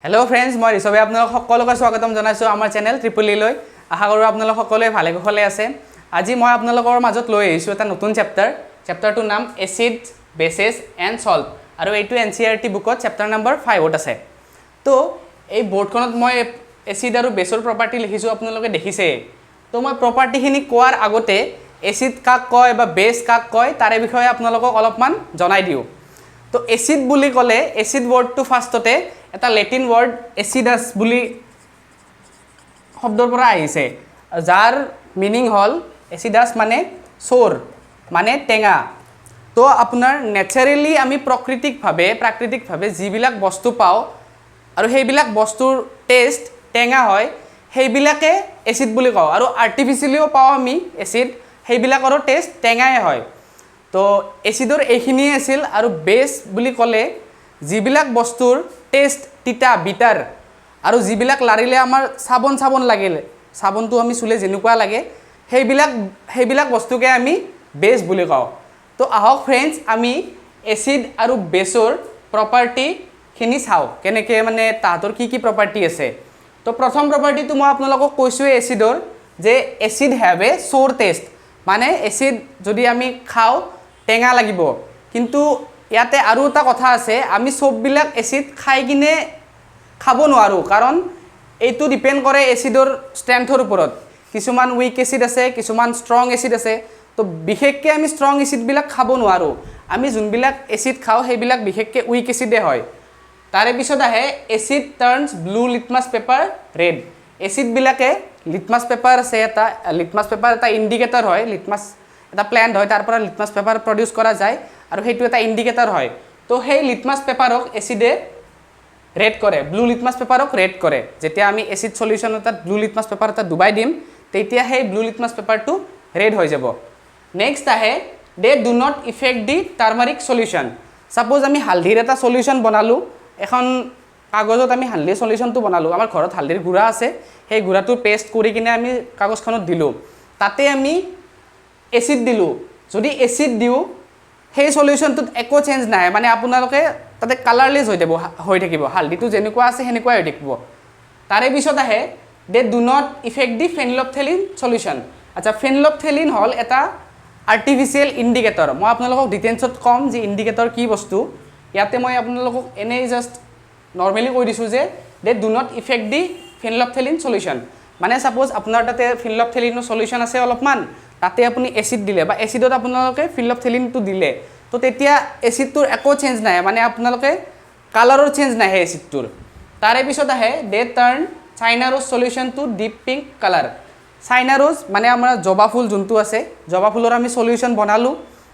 Hello friends मैं ऋषभे आपनलोक सकलोके स्वागतम जनाइছো आमार चेनेल ट्रिपल इ লৈ आशा करूँ आपनलोक सकलोৱে भाले कुशले আছে আজি মই आपनलोকৰ মাজত লৈ আহিছো এটা নতুন চেপ্টাৰটোৰ নাম এসিড বেসেস এন্ড সল্ট আৰু এইটো এনসিইআৰটি বুকত চেপ্টাৰ নম্বৰ 5 ত আছে তো এই বোৰ্ডখনত মই এসিড আৰু বেসৰ প্ৰপাৰ্টি লিখিছো आपनलोকে দেখিছে তো মই প্ৰপাৰ্টিখিনি কোৱাৰ আগতে এসিড কাক কয় বা বেস কাক কয় তাৰে বিষয়ে आपनलोকক অলপমান জনাই দিও তো এসিড বুলি ক'লে এসিড ওয়ার্ডটো ফাৰ্ষ্টতে এটা লেটিন ওয়াৰ্ড এসিডাস বুলি শব্দৰ পৰা আহিছে যাৰ মিনিং হল এসিডাস মানে সোৰ মানে টেঙা তো আপোনাৰ নেচাৰেলি আমি প্ৰাকৃতিকভাৱে যিবিলাক বস্তু পাও আৰু সেইবিলাক বস্তুৰ টেষ্ট টেঙা হয় সেইবিলাকে এসিড বুলি কওঁ আৰু আৰ্টিফিচিয়ালিও পাও আমি এসিড সেইবিলাকৰ টেষ্ট টেঙাই হয় তো এসিডৰ এইখিনিয়ে আছিল আৰু বেস বুলি ক'লে যিবিলাক বস্তুৰ টেষ্ট তিতা বিটাৰ আৰু যিবিলাক লাৰিলে আমাৰ সাবন লাগিল সাবনটো আমি চুলে যেনেকুৱা লাগে সেইবিলাক বস্তুকে আমি বেস বুলি কওঁ তো আহক ফ্ৰেন্ডছ আমি এসিড আৰু বেসৰ প্ৰপাৰ্টি খিনি চাও কেনেকে মানে তাহাতৰ কি প্ৰপাৰ্টি আছে তো প্ৰথম প্ৰপাৰ্টিটো মই আপোনালোকক কৈছো এসিডৰ যে acid have a sour taste মানে এসিড যদি আমি খাও টেঙা লাগিব কিন্তু ইয়াতে আৰু এটা কথা আছে আমি সববিলাক এসিড খাই কিনে খাব নোৱাৰো কাৰণ এইটো ডিপেন্ড কৰে এসিডৰ ষ্ট্ৰেংথৰ ওপৰত কিছুমান উইক এসিড আছে কিছুমান ষ্ট্ৰং এসিড আছে তো বিশেষকৈ আমি ষ্ট্ৰং এসিড বিলাক খাব নোৱাৰো আমি যোনবিলাক এসিড খাও সেইবিলাক বিশেষকৈ উইক এসিডে হয় তাৰে পিছত আহে acid turns blue litmus paper red acid বিলাকে লিটমাছ পেপাৰ আছে এটা লিটমাছ পেপাৰ এটা ইন্ডিকেটৰ হয় লিটমাছ এটা প্ল্যান্ট হয় তাৰ পৰা লিটমাছ পেপাৰ প্ৰডিউস কৰা যায় আৰু হেতু এটা ইন্ডিকেটৰ হয় তো সেই লিটমাছ পেপাৰক এসিডে ৰেড কৰে ব্লু লিটমাছ পেপাৰক ৰেড কৰে যেতিয়া আমি এসিড সলিউশন এটা ব্লু লিটমাছ পেপাৰ এটা ডুবাই দিম তেতিয়া সেই ব্লু লিটমাছ পেপাৰটো ৰেড হৈ যাব নেক্সট আহে they do not affect the turmeric solution suppose আমি হালধিৰ এটা সলিউশন বনালো এখন কাগজত আমি হালধিৰ সলিউশনটো বনালো আমাৰ ঘৰত হালধিৰ গুড়া আছে সেই গুড়াটো পেষ্ট কৰি কিনে আমি কাগজখনত দিলো তাতে আমি এসিড দিলো যদি এসিড দিও সেই সলিউশনটোত একো চেঞ্জ নাই মানে আপোনালোকে তাতে কালাৰলেস হৈ থাকিব হালধিটো যেনেকুৱা আছে হেনেকুৱাই হৈ থাকিব তাৰে পিছত আহে they do not affect the phenolphthalein solution আচ্ছা ফেনিলফথেলিন হল এটা আৰ্টিফিচিয়েল ইন্ডিকেটৰ মই আপোনালোকক ডিটেইলছত কম যে ইন্ডিকেটৰ কি বস্তু ইয়াতে মই আপোনালোকক এনে জাস্ট নৰমালি কৈ দিছো যে they do not affect the phenolphthalein solution মানে সাপোজ আপোনাৰ তাতে ফেনিলফথেলিনৰ সলিউশন আছে অলপমান তাতে আপুনি এসিড দিলে বা এসিডত আপোনালোকে ফেনিলফথেলিনটো দিলে তো তেতিয়া এসিডটোৰ একো চেঞ্জ নাই মানে আপোনালোকে কালাৰৰ চেঞ্জ নাই এসিডটোৰ তাৰে পিছত আহে they turn China rose solution to deep pink colour China rose মানে আমাৰ জবা ফুল যোনটো আছে জবা ফুলৰ আমি সলিউশন বনালো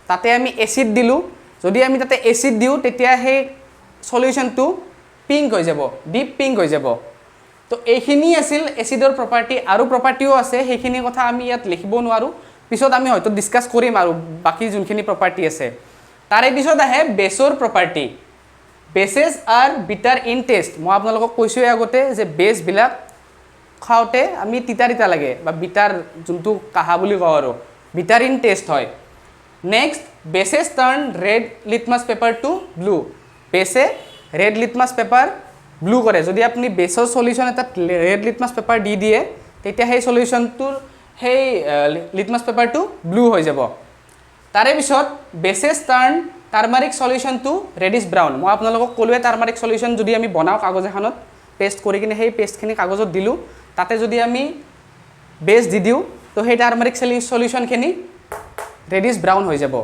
তাতে আমি এসিড দিলো যদি আমি তাতে এসিড দিও তেতিয়া সেই সলিউশনটো পিংক হৈ যাব ডিপ পিংক হৈ যাব তো এইখিনি আছিল এসিডৰ প্ৰপাৰ্টি আৰু প্ৰপাৰ্টিও আছে সেইখিনি কথা আমি ইয়াত লিখিব নোৱাৰো পিছত আমি হয়তো ডিসকাস কৰিম আৰু বাকি যোনখিনি প্ৰপাৰ্টি আছে তাৰে পিছত আহে বেসৰ property bases are bitter in taste মই আপোনালোকক কৈছো আগতে যে বেস বিলাক খাওতে আমি তিতা লাগে বা বিটাৰ যোনটো কাহা বুলি কওঁ আৰু বিটাৰ ইন টেষ্ট হয় next bases turn red litmus paper to blue বেসে ৰেড লিটমাছ পেপাৰ ব্লু কৰে যদি আপুনি বেসৰ সলিউশন এটা ৰেড লিটমাছ পেপাৰ দি দিয়ে তেতিয়া সেই সলিউশনটোৰ সেই লিটমাছ পেপাৰটো ব্লু হৈ যাব তাৰে পিছত bases turn turmeric solution to reddish brown মই আপোনালোকক ক'লোৱে টাৰ্মাৰিক সলিউশন যদি আমি বনাও কাগজ এখনত পেষ্ট কৰি কিনে সেই পেষ্টখিনি কাগজত দিলো তাতে যদি আমি বেস দি দিও তো সেই টাৰ্মাৰিক সলিউশনখিনি ৰেডিশ ব্ৰাউন হৈ যাব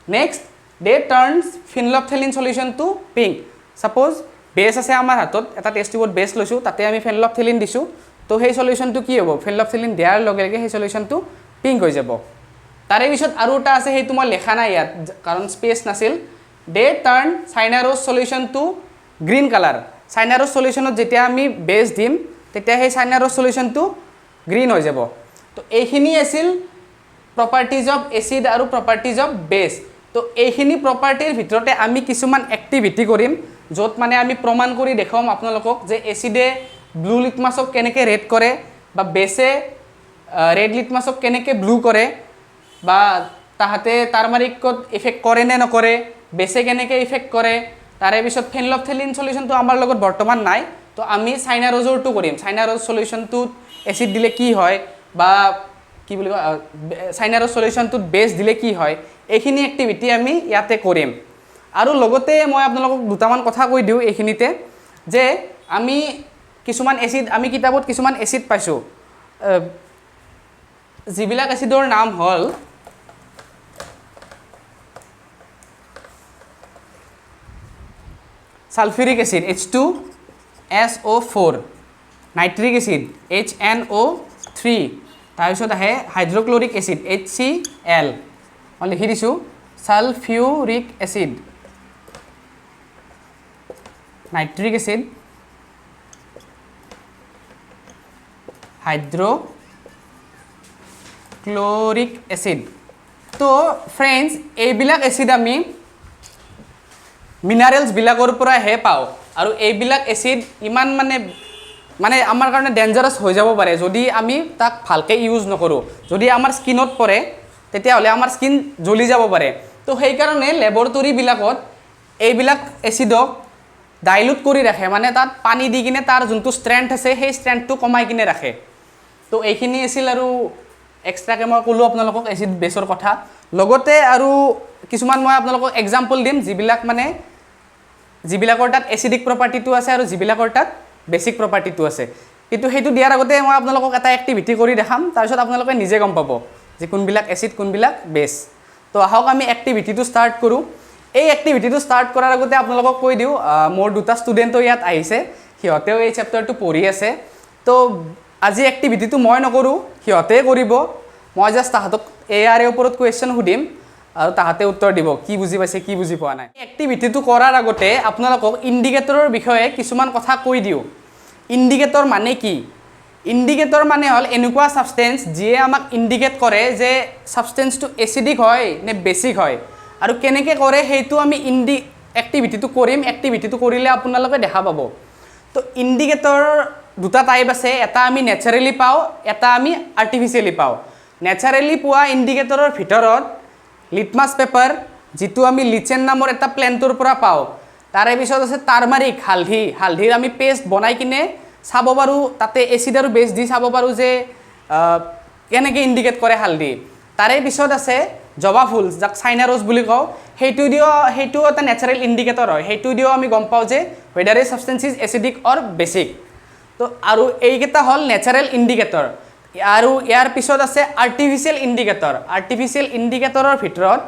next they turns phenolphthalein solution to pink suppose base আছে আমাৰ হাতত এটা টেষ্ট টিউবত বেস লৈছো তাতে আমি ফেনিলফথেলিন দিছো তো সেই সলিউশনটো কি হ'ব ফেনিলফথেলিন দিয়াৰ লগে লগে সেই সলিউশনটো পিংক হৈ যাব তাৰে পিছত আৰু এটা আছে সেইটো মই লেখা নাই ইয়াত কাৰণ স্পেচ নাছিল they turn China rose solution to green colour China rose সলিউশনত যেতিয়া আমি বেস দিম তেতিয়া সেই চাইনা ৰ'জ সলিউশনটো গ্ৰীণ হৈ যাব তো এইখিনি আছিল প্ৰপাৰ্টিজ অফ এসিড আৰু প্ৰপাৰ্টিজ অফ বেস তো এইখিনি প্ৰপাৰ্টিৰ ভিতৰতে আমি কিছুমান এক্টিভিটি কৰিম য'ত মানে আমি প্ৰমাণ কৰি দেখাম আপোনালোকক যে এসিডে ব্লু লিটমাছক কেনেকৈ ৰেড কৰে বা বেসে ৰেড লিটমাছক কেনেকৈ ব্লু কৰে বা তাহাতে টাৰ্মাৰিকত ইফেক্ট কৰে নে নকৰে বেসে কেনেকৈ ইফেক্ট কৰে তাৰে পিছত ফেনিলফথেলিন সলিউশনটো আমাৰ লগত বৰ্তমান নাই তো আমি চাইনাৰজৰটো কৰিম চাইনাৰজ সলিউশ্যনটোত এচিড দিলে কি হয় বা কি বুলি কয় চাইনাৰজ সলিউশ্যনটোত বেছ দিলে কি হয় এইখিনি এক্টিভিটি আমি ইয়াতে কৰিম আৰু লগতে মই আপোনালোকক দুটামান কথা কৈ দিওঁ এইখিনিতে যে আমি কিছুমান এচিড আমি কিতাপত কিছুমান এচিড পাইছোঁ যিবিলাক এচিডৰ নাম হ'ল সালফিউৰিক acid H2SO4 nitric acid HNO3 তাৰপিছত আহে হাইড্ৰক্লৰিক এচিড HCl মই লিখি দিছোঁ sulphuric acid nitric acid hydrochloric acid তো ফ্ৰেণ্ডছ এইবিলাক এচিড আমি মিনাৰেলছবিলাকৰ পৰাহে পাওঁ আৰু এইবিলাক এচিড ইমান মানে আমাৰ কাৰণে ডেঞ্জাৰাছ হৈ যাব পাৰে যদি আমি তাক ভালকৈ ইউজ নকৰোঁ যদি আমাৰ স্কিনত পৰে তেতিয়াহ'লে আমাৰ স্কিন জ্বলি যাব পাৰে তো সেইকাৰণে লেবৰেটৰীবিলাকত এইবিলাক এচিডক ডাইলুট কৰি ৰাখে মানে তাত পানী দি কিনে তাৰ যোনটো ষ্ট্ৰেংথ আছে সেই ষ্ট্ৰেংথটো কমাই কিনে ৰাখে তো এইখিনি আছিল আৰু এক্সট্ৰাকৈ মই ক'লোঁ আপোনালোকক এচিড বেছৰ কথা লগতে আৰু কিছুমান মই আপোনালোকক এক্সাম্পল দিম যিবিলাকৰ তাত এচিডিক প্ৰপাৰ্টিটো আছে আৰু যিবিলাকৰ তাত বেছিক প্ৰপাৰ্টিটো আছে কিন্তু সেইটো দিয়াৰ আগতে মই আপোনালোকক এটা এক্টিভিটি কৰি দেখাম তাৰপিছত আপোনালোকে নিজে গম পাব যে কোনবিলাক এচিড কোনবিলাক বেছ তো আহক আমি এক্টিভিটিটো ষ্টাৰ্ট কৰোঁ এই এক্টিভিটিটো ষ্টাৰ্ট কৰাৰ আগতে আপোনালোকক কৈ দিওঁ মোৰ দুটা ষ্টুডেণ্টো ইয়াত আহিছে সিহঁতেও এই চেপ্টাৰটো পঢ়ি আছে তো আজি এক্টিভিটিটো মই নকৰোঁ সিহঁতে কৰিব মই জাষ্ট তাহাঁতক ইয়াৰে ওপৰত কুৱেশ্যন সুধিম আৰু তাহাঁতে উত্তৰ দিব কি বুজি পাইছে কি বুজি পোৱা নাই এক্টিভিটিটো কৰাৰ আগতে আপোনালোকক ইণ্ডিকেটৰৰ বিষয়ে কিছুমান কথা কৈ দিওঁ ইণ্ডিকেটৰ মানে কি ইণ্ডিকেটৰ মানে হ'ল এনেকুৱা ছাবষ্টেঞ্চ যিয়ে আমাক ইণ্ডিকেট কৰে যে ছাবষ্টেঞ্চটো এচিডিক হয় নে বেছিক হয় আৰু কেনেকৈ কৰে সেইটো আমি এক্টিভিটিটো কৰিম এক্টিভিটিটো কৰিলে আপোনালোকে দেখা পাব তো ইণ্ডিকেটৰ দুটা টাইপ আছে এটা আমি নেচাৰেলি পাওঁ এটা আমি আৰ্টিফিচিয়েলি পাওঁ নেচাৰেলি পোৱা ইণ্ডিকেটৰৰ ভিতৰত লিটমাছ পেপাৰ যিটো আমি লিচেন নামৰ এটা প্লেণ্টৰ পৰা পাওঁ তাৰে পিছত আছে টাৰ্মাৰিক হালধিৰ আমি পেষ্ট বনাই কিনে চাব পাৰোঁ তাতে এচিড আৰু বেছ দি চাব পাৰোঁ যে কেনেকৈ ইণ্ডিকেট কৰে হালধি তাৰে পিছত আছে জবা ফুল যাক চাইনাৰজ বুলি কওঁ সেইটো এটা নেচাৰেল ইণ্ডিকেটৰ হয় সেইটো দিও আমি গম পাওঁ যে whether a substance is acidic or basic তো আৰু এইকেইটা হ'ল নেচাৰেল ইণ্ডিকেটৰ আৰু ইয়াৰ পিছত আছে আৰ্টিফিচিয়েল ইণ্ডিকেটৰৰ ভিতৰত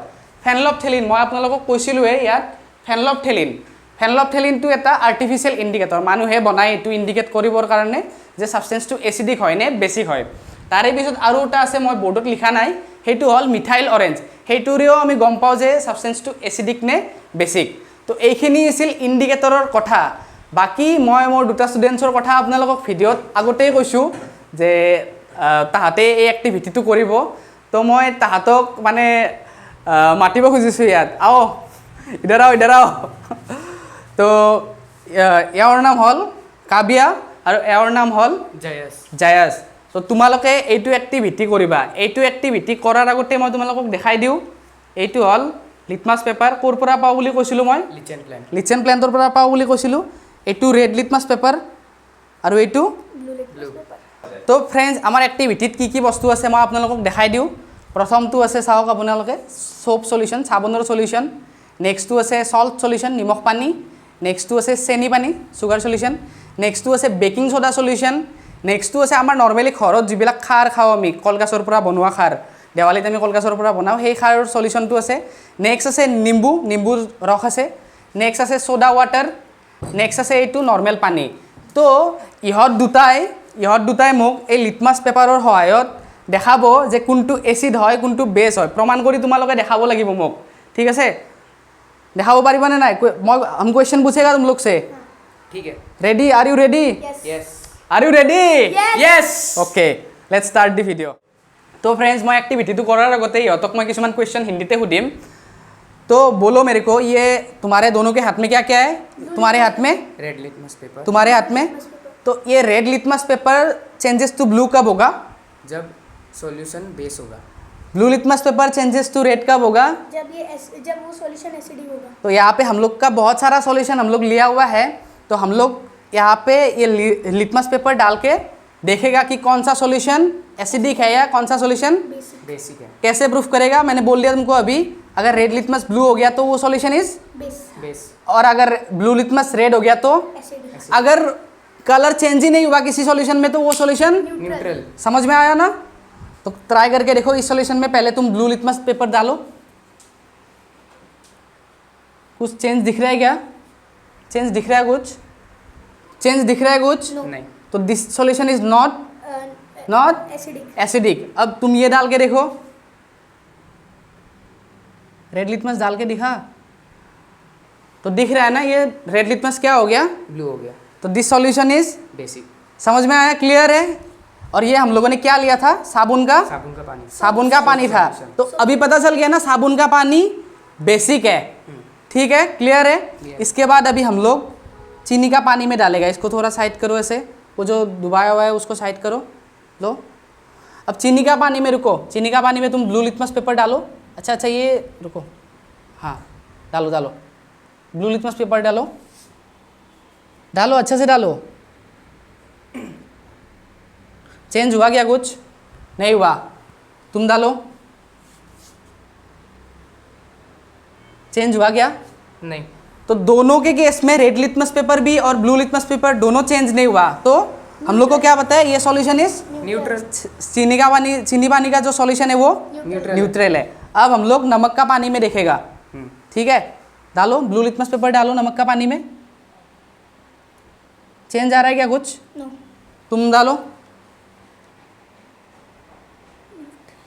ফেনলফথেলিন মই আপোনালোকক কৈছিলোঁহে ইয়াত ফেনলফথেলিনটো এটা আৰ্টিফিচিয়েল ইণ্ডিকেটৰ মানুহে বনাই এইটো ইণ্ডিকেট কৰিবৰ কাৰণে যে ছাবষ্টেঞ্চটো এচিডিক হয় নে বেছিক হয় তাৰে পিছত আৰু এটা আছে মই বৰ্ডত লিখা নাই সেইটো হ'ল মিথাইল অৰেঞ্জ সেইটোৰেও আমি গম পাওঁ যে ছাবষ্টেঞ্চটো এচিডিক নে বেছিক তো এইখিনি আছিল ইণ্ডিকেটৰৰ কথা বাকী মই মোৰ দুটা ষ্টুডেণ্টছৰ কথা আপোনালোকক ভিডিঅ'ত আগতেই কৈছোঁ যে তাহাঁতে এই এক্টিভিটিটো কৰিব তো মই তাহাঁতক মানে মাতিব খুজিছোঁ ইয়াত আও ইধৰ আও তো এওঁৰ নাম হ'ল কাবিয়া আৰু এওঁৰ নাম হ'ল জায়াছ তো তোমালোকে এইটো এক্টিভিটি কৰিবা এইটো এক্টিভিটি কৰাৰ আগতে মই তোমালোকক দেখাই দিওঁ এইটো হ'ল লিটমাছ পেপাৰ ক'ৰ পৰা পাওঁ বুলি কৈছিলোঁ মই লিচেন প্লেণ্টৰ পৰা পাওঁ বুলি কৈছিলোঁ এইটো ৰেড লিটমাছ পেপাৰ আৰু এইটো তো ফ্ৰেণ্ডছ আমাৰ এক্টিভিটিত কি কি বস্তু আছে মই আপোনালোকক দেখাই দিওঁ প্ৰথমটো আছে চাওক আপোনালোকে সোপ সলিউশ্যন সাবনৰ সলিউশ্যন নেক্সটটো আছে সল্ট সলিউশ্যন নিমখ পানী নেক্সটটো আছে চেনি পানী সুগাৰ সলিউশ্যন নেক্সটটো আছে বেকিং সোডা সলিউশ্যন নেক্সটটো আছে আমাৰ নৰ্মেলি ঘৰত যিবিলাক খাৰ খাওঁ আমি কলগছৰ পৰা বনোৱা খাৰ দেৱালীত আমি কলগছৰ পৰা বনাওঁ সেই খাৰৰ সলিউশ্যনটো আছে নেক্সট আছে নিম্বুৰ ৰস আছে নেক্সট আছে সোডা ৱাটাৰ নেক্সট আছে এইটো নৰ্মেল পানী তো ইহঁত দুটাই মোক এই লিটমাছ পেপাৰৰ সহায়ত দেখাব যে কোনটো এচিড হয় কোনটো বেছ হয় প্ৰমাণ কৰি তোমালোকে দেখাব লাগিব মোক ঠিক আছে দেখাব পাৰিবানে নাই মই हम क्वेश्चन पूछेगा तुम लोग से ठीक है ready are you ready yes are you ready yes okay let's start the video तो फ्रेंड्स मैं एक्टिविटी करार आगते इहतक मैं किसान क्वेश्चन हिंदी सुधिम तो बोलो मेरे को ये तुम्हारे दोनों के हाथ में क्या क्या है तुम्हारे हाथ में रेड लिटमस पेपर तुम्हारे हाथ में तो ये red litmus paper changes to blue कब होगा जब सॉल्यूशन बेस होगा blue litmus paper changes to red कब होगा जब वो सॉल्यूशन एसिडिक होगा तो यहाँ पे हम लोग का बहुत सारा सॉल्यूशन हम लोग लिया हुआ है तो हम लोग यहाँ पे ये लिटमस पेपर डाल के देखेगा कि कौन सा सॉल्यूशन एसिडिक है या कौन सा सॉल्यूशन बेसिक बेसिक है कैसे प्रूफ करेगा। मैंने बोल दिया तुमको अभी, अगर रेड लिटमस ब्लू हो गया तो वो सॉल्यूशन इज, बेस बेस और अगर ब्लू लिटमस रेड हो गया तो, एसिडिक अगर कलर चेंज ही नहीं हुआ किसी सॉल्यूशन में तो वो सॉल्यूशन, न्यूट्रल समझ में आया ना। तो ट्राई करके देखो इस सॉल्यूशन में, पहले तुम ब्लू लिटमस पेपर डालो, कुछ चेंज दिख रहा है क्या? चेंज दिख रहा है कुछ? चेंज दिख रहा है कुछ? नो नहीं तो this solution is not acidic acidic. अब तुम ये डाल के देखो, रेड लिटमस डाल के दिखा तो दिख रहा है ना, ये रेड लिटमस क्या हो गया? ब्लू हो गया तो दिस सॉल्यूशन इज, बेसिक समझ में आया? क्लियर है। और ये हम लोगों ने क्या लिया था? साबुन का साबुन का पानी था। तो अभी पता चल गया ना साबुन का पानी बेसिक है, ठीक है, क्लियर है। Clear। इसके बाद अभी हम लोग चीनी का पानी में डालेगा। इसको थोड़ा साइड करो ऐसे, वो जो डुबाया हुआ है उसको साइड करो, लो। अब चीनी का पानी में रुको, चीनी का पानी में तुम ब्लू लिटमस पेपर डालो। अच्छा ये रुको, हाँ डालो डालो, ब्लू लिटमस पेपर डालो, डालो अच्छे से डालो। चेंज हुआ क्या? कुछ नहीं हुआ, तुम डालो। चेंज हुआ क्या? नहीं तो दोनों के केस में रेड लिटमस पेपर भी और ब्लू लिटमस पेपर दोनों चेंज नहीं हुआ। तो हम लोग को क्या पता है? ये सॉल्यूशन इज न्यूट्रल चीनी पानी का जो सॉल्यूशन है वो न्यूट्रल है। अब हम लोग नमक का पानी में देखेगा, ठीक है। डालो ब्लू लिटमस पेपर, डालो नमक का पानी में। चेंज आ रहा है क्या कुछ? नो तुम डालो,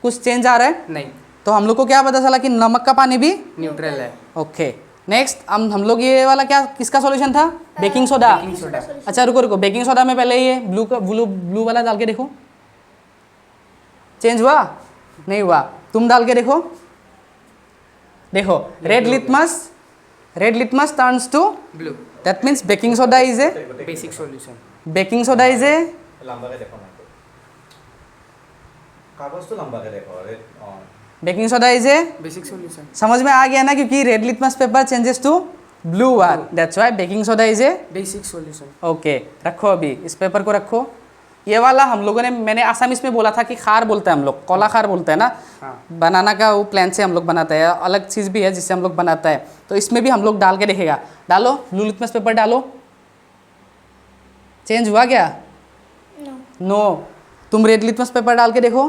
कुछ चेंज आ रहा है? नहीं तो हम लोग को क्या पता चला कि नमक का पानी भी न्यूट्रल है ओके। नेक्स्ट हम लोग ये वाला क्या, किसका सॉल्यूशन था? Baking soda. बेकिंग सोडा अच्छा रुको रुको, बेकिंग सोडा में पहले ये ब्लू वाला डाल के देखो, चेंज हुआ? नहीं हुआ। तुम डाल के देखो, देखो red litmus turns to, blue that means baking soda is a, basic solution baking soda is a, লম্বাকে দেখো না তো কাগজটো লম্বাকে দেখো রে baking soda is a, basic solution समझ में आ गया ना, क्योंकि red litmus paper changes to blue one, that's why baking soda is a basic solution okay. रखो अभी इस पेपर को रखो। ये वाला हम लोगों ने, मैंने आसामीस में बोला था कि खार बोलते हैं हम लोग, कोला खार बोलते हैं ना, हाँ बनाना का वो प्लांट से हम लोग बनाते हैं, अलग चीज़ भी है जिससे हम लोग बनाता है। तो इसमें भी हम लोग डाल के देखेगा। डालो ब्लू लिटमस पेपर डालो, चेंज हुआ क्या? No no. तुम रेड लिटमस पेपर डाल के देखो,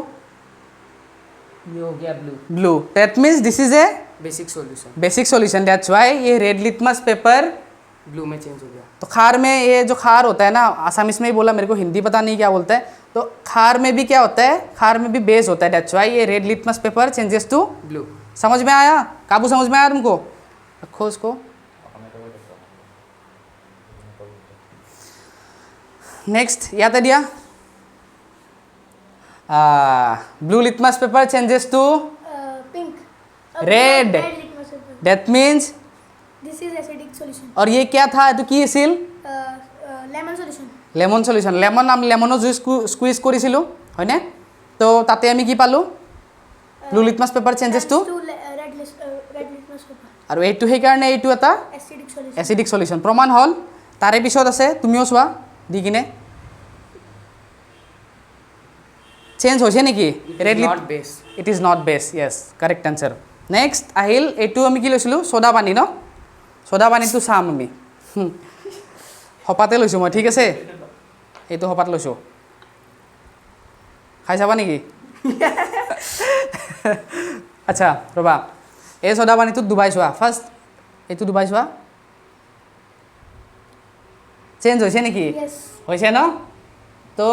ये हो गया blue blue, that means this is a basic solution basic solution, that's why ये रेड लिटमस पेपर। ब्लू में चेंज हो गया तो खार में ये जो खार होता है ना, आसामीस में ही बोला, मेरे को हिंदी पता नहीं क्या बोलता है। तो खार में भी क्या होता है? खार में भी बेस होता है, दैट्स व्हाई ये red litmus paper changes to, blue समझ में आया? काबू समझ में आया तुमको? रखो इसको। नेक्स्ट याद है दिया, blue litmus paper changes to pink Red. That means, this is acidic solution और ये क्या था? तो কি আছিল? Lemon solution lemon solution. আমি লেমনৰ জুইচ স্কুইজ কৰিছিলোঁ হয়নে? তো তাতে আমি কি পালোঁ? Blue litmus paper changes to, red litmus paper আৰু এইটো সেইকাৰণে এইটো এটা এসিডিক সলিউশন এচিডিক সলিউশ্যন প্ৰমাণ হ'ল। তাৰে পিছত আছে, তুমিও চোৱা দি কিনে, চেঞ্জ হৈছে নেকি? Red lit, not base it is not base, yes correct answer. Next আহিল, এইটো আমি কি লৈছিলোঁ? ছ'ডা পানী ন? ছ'ডা পানীটো চাম আমি, সপাতে লৈছোঁ মই, ঠিক আছে? এইটো সপাত লৈছোঁ, খাই চাবা নেকি? আচ্ছা ৰ'বা, এই ছ'ডা পানীটোত ডুবাই চোৱা ফাৰ্ষ্ট, এইটো ডুবাই চোৱা, চেঞ্জ হৈছে নেকি? ইয়েস হৈছে ন? তো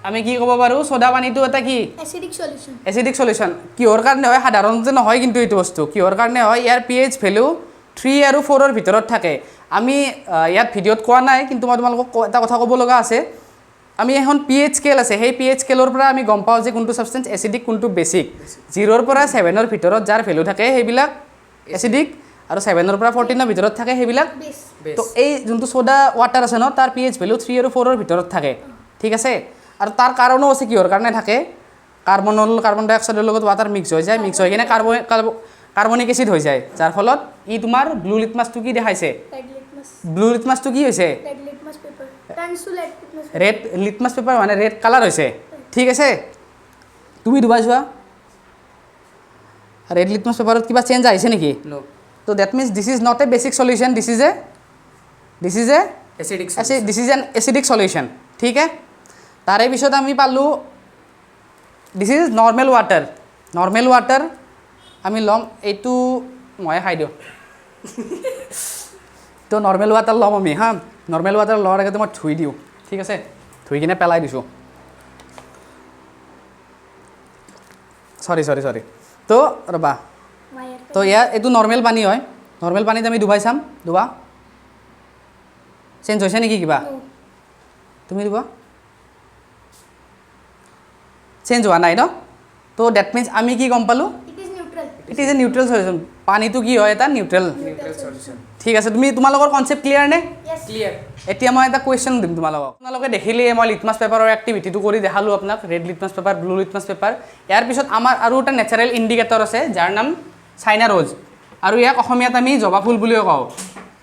আমি কি ক'ব পাৰোঁ? ছ'ডা পানীটো এটা কি? Acidic solution acidic solution. কিহৰ কাৰণে হয়? সাধাৰণতে নহয় কিন্তু এইটো বস্তু কিহৰ কাৰণে হয়? ইয়াৰ pH ভেলু 3 আৰু 4ৰ ভিতৰত থাকে। আমি ইয়াত ভিডিঅ'ত কোৱা নাই, কিন্তু মই তোমালোকক এটা কথা ক'ব লগা আছে। আমি এখন pH স্কেল আছে, সেই pH স্কেলৰ পৰা আমি গম পাওঁ যে কোনটো ছাবষ্টেঞ্চ এচিডিক, কোনটো বেছিক। 0ৰ পৰা 7ৰ ভিতৰত যাৰ ভেলু থাকে সেইবিলাক এচিডিক, আৰু 7ৰ পৰা 14ৰ ভিতৰত থাকে সেইবিলাক। বেস बेस তো এই যোনটো ছ'ডা ৱাটাৰ আছে ন, তাৰ pH ভেলু 3 আৰু 4ৰ ভিতৰত থাকে, ঠিক আছে? আৰু তাৰ কাৰণো আছে, কিহৰ কাৰণে থাকে? কাৰ্বন ডাই অক্সাইডৰ লগত ৱাটাৰ মিক্স হৈ যায়, মিক্স হৈ কিনে কাৰ্বনিক এচিড হৈ যায়, যাৰ ফলত ই তোমাৰ ব্লু লিটমাছটো কি দেখাইছে? Red litmus litmus. ব্লু লিটমাছটো কি হৈছে Red litmus paper. Turns to red litmus paper. Red litmus paper মানে ৰেড কালাৰ হৈছে ঠিক আছে তুমি দুবাৰ চোৱা ৰেড লিটমাছ পেপাৰত কিবা চেঞ্জ আহিছে নেকি No. তো that means this is not a basic solution this is a Acidic solution. This is an acidic solution ঠিক আছে তাৰে পিছত আমি পালোঁ দিছ ইজ নৰ্মেল ৱাটাৰ আমি ল'ম এইটো ময়ে খাই দিওঁ তো নৰ্মেল ৱাটাৰ ল'ম আমি হা নৰ্মেল ৱাটাৰ লোৱাৰ আগতে মই ধুই দিওঁ ঠিক আছে ধুই কিনে পেলাই দিছোঁ চৰি তো ৰ'বা Wire. তো ইয়াৰ এইটো নৰ্মেল পানী হয় নৰ্মেল পানীত আমি ডুবাই চাম ডুবা চেঞ্জ হৈছে নেকি কিবা No. তুমি ডুবা চেঞ্জ হোৱা নাই ন তো ডেট মিনছ আমি কি গম পালোঁ It is neutral. It is a neutral solution পানীটো কি হয় এটা নিউট্ৰেল Neutral solution. ঠিক আছে তোমালোকৰ কনচেপ্ট ক্লিয়াৰ নে Yes. Clear. এতিয়া মই এটা কুৱেশ্যন দিম তোমালোকক আপোনালোকে দেখিলে মই লিটমাছ পেপাৰৰ এক্টিভিটিটো কৰি দেখালোঁ আপোনাক red litmus paper blue litmus paper ইয়াৰ পিছত আমাৰ আৰু এটা নেচাৰেল ইণ্ডিকেটৰ আছে যাৰ নাম চাইনা ৰ'জ আৰু ইয়াক অসমীয়াত আমি জবা ফুল বুলিও কওঁ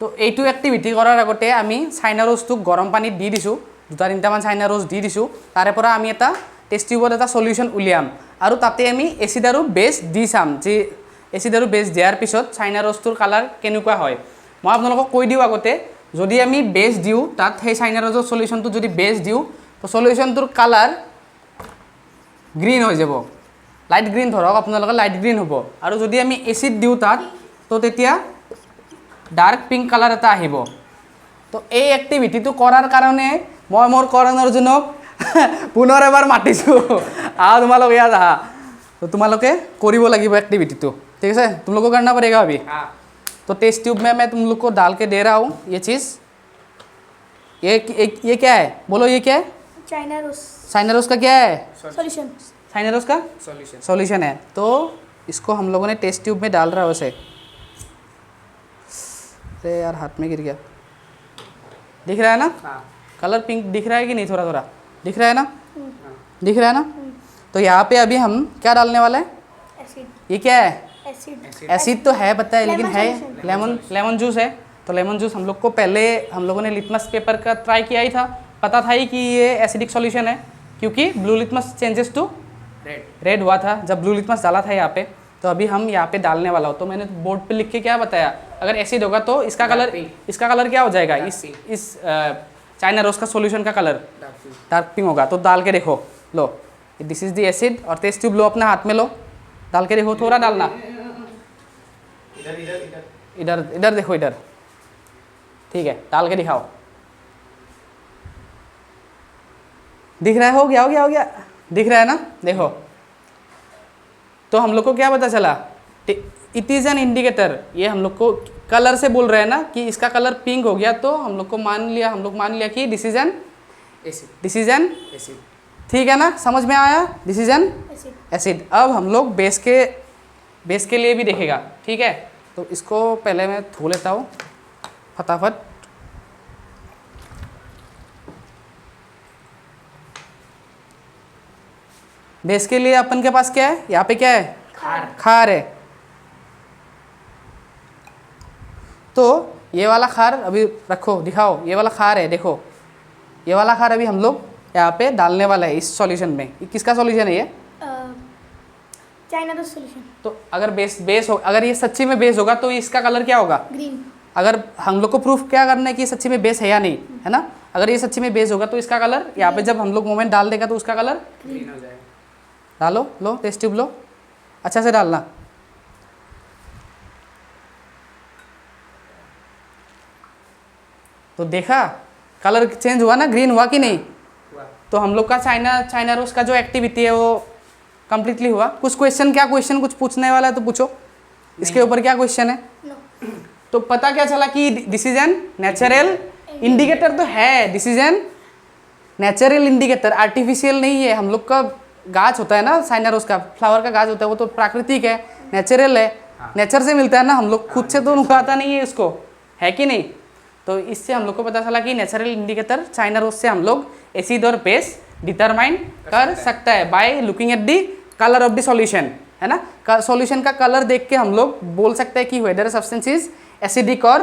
তো এইটো এক্টিভিটি কৰাৰ আগতে আমি চাইনা ৰ'জটোক গৰম পানীত দি দিছোঁ 2-3টামান চাইনা ৰ'জ দি দিছোঁ তাৰে পৰা আমি এটা টেষ্ট টিউবত এটা সলিউশ্যন উলিয়াম আৰু তাতে আমি এচিড আৰু বেছ দি চাম যে এচিড আৰু বেছ দিয়াৰ পিছত চাইনা ৰ'জটোৰ কালাৰ কেনেকুৱা হয় মই আপোনালোকক কৈ দিওঁ আগতে যদি আমি বেছ দিওঁ তাত সেই চাইনা ৰ'জৰ সলিউশ্যনটোত যদি বেছ দিওঁ তো সলিউশ্যনটোৰ কালাৰ গ্ৰীণ হৈ যাব লাইট গ্ৰীণ ধৰক আপোনালোকে লাইট গ্ৰীণ হ'ব আৰু যদি আমি এচিড দিওঁ তাত তো তেতিয়া ডাৰ্ক পিংক কালাৰ এটা আহিব তো এই এক্টিভিটিটো কৰাৰ কাৰণে মই মোৰ কৰণ অৰ্জুনক পুনৰ এবাৰ মাতিছোঁ তোমালোক ইয়াত আহা তো তোমালোকে কৰিব লাগিব এক্টিভিটিটো ঠিক আছে तुम लोगों को करना पड़ेगा अभी हाँ. तो टेस्ट ट्यूब में मैं तुम लोग को डाल के दे रहा हूँ ये चीज़ ये क्या है बोलो ये क्या है China rose. साइना रोज का क्या है Solution. साइना रोज का Solution. सॉल्यूशन है तो इसको हम लोगों ने टेस्ट ट्यूब में डाल रहा है वैसे अरे यार हाथ में गिर गया दिख रहा है ना हाँ. कलर पिंक दिख रहा है कि नहीं थोड़ा थोड़ा दिख रहा है ना हाँ. दिख रहा है ना तो यहाँ पे अभी हम क्या डालने वाले हैं Acid. ये क्या है Acid. एसिड तो है पता है लेकिन Lemon है solution. लेमन जूस है तो लेमन जूस हम लोग को पहले हम लोगों ने लिटमस पेपर का ट्राई किया ही था पता था ही कि ये एसिडिक सॉल्यूशन है क्योंकि blue litmus changes to Red. Red हुआ था जब ब्लू लिटमस डाला था यहाँ पे तो अभी हम यहाँ पे डालने वाला हो तो मैंने बोर्ड पे लिख के क्या बताया अगर एसिड होगा तो इसका Dark कलर क्या हो जाएगा Dark pink. इस चाइना रोज का सॉल्यूशन का colour Dark pink. Dark pink होगा तो डाल के देखो लो दिस इज द एसिड और टेस्ट ट्यूब लो अपने हाथ में लो डाल के देखो थोड़ा डालना इधर इधर इधर इधर इधर देखो इधर ठीक है डाल के दिखाओ दिख रहा है हो गया दिख रहा है ना देखो तो हम लोग को क्या पता चला इट इज़ एन इंडिकेटर ये हम लोग को कलर से बोल रहे हैं ना कि इसका कलर पिंक हो गया तो हम लोग मान लिया कि दिस इज एन Acid. ठीक है ना समझ में आया this is an Acid. Acid अब हम लोग बेस के लिए भी देखेगा ठीक है तो इसको पहले मैं धो लेता हूँ फटाफट बेस के लिए अपन के पास क्या है यहाँ पे क्या है खार है तो ये वाला खार अभी रखो दिखाओ ये वाला खार है देखो ये वाला खार अभी हम लोग यहाँ पे डालने वाला है इस सॉल्यूशन में ये किसका सॉल्यूशन है ये China rose solution. तो अगर बेस हो अगर ये सच्ची में बेस होगा तो इसका कलर क्या होगा Green. अगर हम लोग को प्रूफ क्या करना है कि ये सच्ची में बेस है या नहीं है ना अगर ये सच्ची में बेस होगा तो इसका कलर यहाँ पे जब हम लोग मोमेंट डाल देगा तो उसका कलर Green हो जाएगा. डालो लो टेस्ट ट्यूब लो अच्छा से डालना तो देखा कलर चेंज हुआ ना ग्रीन हुआ कि नहीं हुआ. तो हम लोग का चाइना रोज का जो एक्टिविटी है वो कम्प्लीटली हुआ कुछ क्वेश्चन कुछ पूछने वाला है तो पूछो इसके ऊपर क्या क्वेश्चन है No. तो पता क्या चला कि this is an natural indicator तो है this is an natural indicator artificial नहीं है हम लोग का गाछ होता है ना चाइना रोज का फ्लावर का गाछ होता है वो तो प्राकृतिक है नेचुरल है नेचर से मिलता है ना हम लोग खुद से तो उगाता नहीं है उसको है कि नहीं तो इससे हम लोग को पता चला कि नेचुरल इंडिकेटर चाइना रोज से हम लोग एसिड और बेस डिटरमाइन कर सकता है by looking at the colour of the solution है ना सॉल्यूशन का कलर देख के हम लोग बोल सकते हैं कि वेदर सब्सटेंस इज एसिडिक और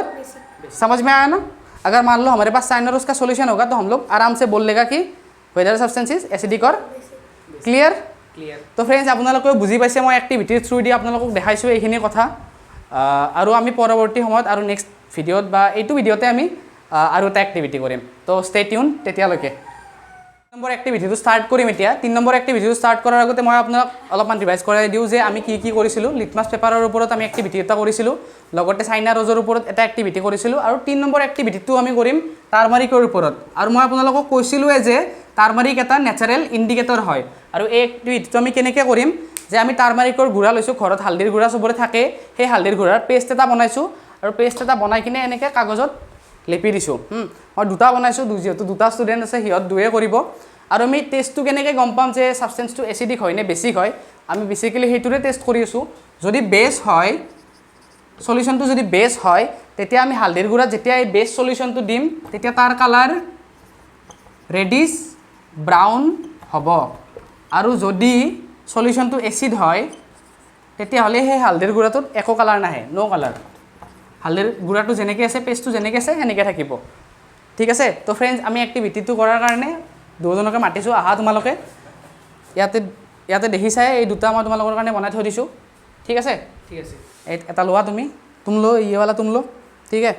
समझ में आया ना? अगर मान लो हमारे पास साइन और उसका सोल्यूशन होगा तो हम लोग आराम से बोल लेगा कि वेदर सब्सटेंस इज एसिडिक और क्लियर। ক্লিয়াৰ তো ফ্ৰেণ্ডছ আপোনালোকে বুজি পাইছে মই এক্টিভিটিৰ থ্ৰু দি আপোনালোকক দেখাইছোঁ এইখিনি কথা আৰু আমি পৰৱৰ্তী সময়ত আৰু নেক্সট ভিডিঅ'ত বা এইটো ভিডিঅ'তে আমি আৰু এটা এক্টিভিটি কৰিম তো ষ্টে টিউন তেতিয়ালৈকে। 3 নম্বৰ এক্টিভিটিটো ষ্টাৰ্ট কৰিম এতিয়া। 3 নম্বৰ এক্টিভিটিটো ষ্টাৰ্ট কৰাৰ আগতে মই আপোনাক অলপমান ৰিভাইজ কৰাই দিওঁ যে আমি কি কি কৰিছিলোঁ। লিটমাছ পেপাৰৰ ওপৰত আমি এক্টিভিটি এটা কৰিছিলোঁ, লগতে চাইনা ৰ'জৰ ওপৰত এটা এক্টিভিটি কৰিছিলোঁ আৰু 3 নম্বৰ এক্টিভিটিটো আমি কৰিম টাৰ্মাৰিকৰ ওপৰত। আৰু মই আপোনালোকক কৈছিলোঁৱে যে টাৰ্মাৰিক এটা নেচাৰেল ইণ্ডিকেটৰ হয় আৰু এই এক্টিভিটিটো আমি কেনেকৈ কৰিম যে আমি টাৰ্মাৰিকৰ গুড়া লৈছোঁ, ঘৰত হালধিৰ গুড়া চবৰে থাকে, সেই হালধিৰ গুড়াৰ পেষ্ট এটা বনাইছোঁ আৰু পেষ্ট এটা বনাই কিনে এনেকৈ কাগজত লেপি দিছোঁ। মই দুটা বনাইছোঁ, যিহেতু দুটা ষ্টুডেণ্ট আছে সিহঁত দুয়ে কৰিব। আৰু আমি টেষ্টটো কেনেকৈ গম পাম যে ছাবষ্টেঞ্চটো এচিডিক হয় নে বেছিক হয়, আমি বেচিকেলি সেইটোৰে টেষ্ট কৰি আছোঁ। যদি বেছ হয়, সলিউশ্যনটো যদি বেছ হয় তেতিয়া আমি হালধিৰ গুড়াত যেতিয়া এই বেছ সলিউশ্যনটো দিম তেতিয়া তাৰ কালাৰ ৰেডিছ ব্ৰাউন হ'ব। আৰু যদি সলিউশ্যনটো এচিড হয় তেতিয়াহ'লে সেই হালধিৰ গুড়াটোত একো কালাৰ নাহে, ন' কালাৰ। হালধিৰ গুড়াটো যেনেকৈ আছে, পেষ্টটো যেনেকৈ আছে সেনেকৈ থাকিব। ঠিক আছে? তো ফ্ৰেণ্ডছ আমি এক্টিভিটিটো কৰাৰ কাৰণে দুজনকে মাতিছোঁ, আহা তোমালোকে। ইয়াতে দেখিছাই এই দুটা মই তোমালোকৰ কাৰণে বনাই থৈ দিছোঁ। ঠিক আছে? ঠিক আছে এটা लोआ तुम लो, ये वाला तुम लो, ठीक है।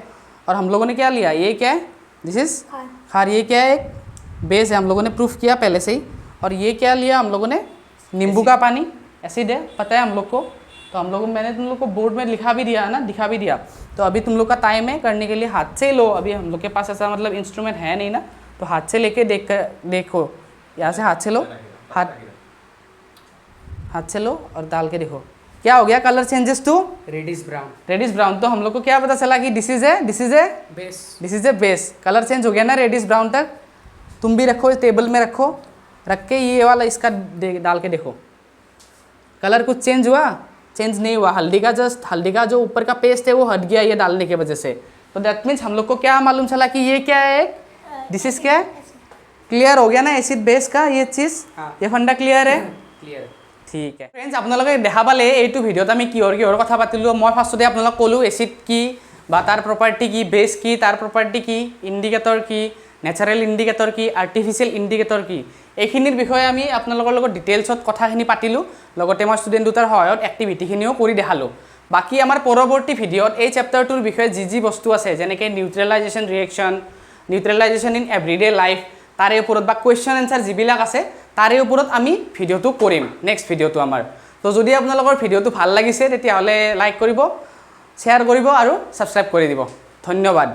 और हम लोगों ने क्या लिया, ये क्या है, दिस इज खार। ये क्या है, एक बेस है, हम लोगों ने प्रूफ किया पहले से ही। और ये क्या लिया हम लोगों ने, नींबू का पानी, एसिड है, पता है हम लोग को। तो हम लोग मैंने तुम लोग को बोर्ड में लिखा भी दिया है ना, दिखा भी दिया। तो अभी तुम लोग का टाइम है करने के लिए, हाथ से लो। अभी हम लोग के पास ऐसा मतलब इंस्ट्रूमेंट है नहीं ना, तो हाथ से लेके देखो, यहाँ से हाथ से लो, हाथ से लो और डाल के देखो क्या हो गया, colour changes to reddish brown reddish brown. तो हम लोग को क्या पता चला कि this is a base. Colour change हो गया ना रेडिश ब्राउन तक। तुम भी रखो, टेबल में रखो, रख के ये वाला इसका डाल के देखो, कलर कुछ चेंज हुआ, चेंज नहीं हुआ। हल्दी का जो ऊपर का पेस्ट है वो हट गया ये डालने की वजह से। तो दैट मीन्स हम लोग को क्या मालूम चला कि ये क्या है, दिस इज क्या है, क्लियर हो गया ना एसिड बेस का ये चीज़। हाँ। ये फंडा क्लियर है? ক্লিয়াৰ ঠিক আছে ফ্ৰেণ্ডছ, আপোনালোকে দেখা পালে এইটো ভিডিঅ'ত আমি কিহৰ কথা পাতিলোঁ। মই ফাৰ্ষ্টতে আপোনালোক ক'লোঁ এচিড কি বা তাৰ প্ৰপাৰ্টি কি, বেছ কি তাৰ প্ৰপাৰ্টি কি, ইণ্ডিকেটৰ কি, নেচাৰেল ইণ্ডিকেটৰ কি, আৰ্টিফিচিয়েল ইণ্ডিকেটৰ কি, এইখিনিৰ বিষয়ে আমি আপোনালোকৰ লগত ডিটেইলছত কথাখিনি পাতিলোঁ। লগতে মই ষ্টুডেণ্ট দুটাৰ সহায়ত এক্টিভিটিখিনিও কৰি দেখালোঁ। বাকী আমাৰ পৰৱৰ্তী ভিডিঅ'ত এই চেপ্টাৰটোৰ বিষয়ে যি বস্তু আছে যেনেকৈ নিউট্ৰেলাইজেশ্যন ৰিয়েকশ্যন, নিউট্ৰেলাইজেশ্যন ইন এভৰিডে লাইফ, তাৰে ওপৰত বা কুৱেশ্যন এনচাৰ যিবিলাক আছে তাৰে ওপৰত আমি ভিডিঅ'টো কৰিম নেক্সট ভিডিঅ'টো আমাৰ। তো যদি আপোনালোকৰ ভিডিঅ'টো ভাল লাগিছে তেতিয়াহ'লে লাইক কৰিব, শ্বেয়াৰ কৰিব আৰু ছাবস্ক্ৰাইব কৰি দিব। ধন্যবাদ।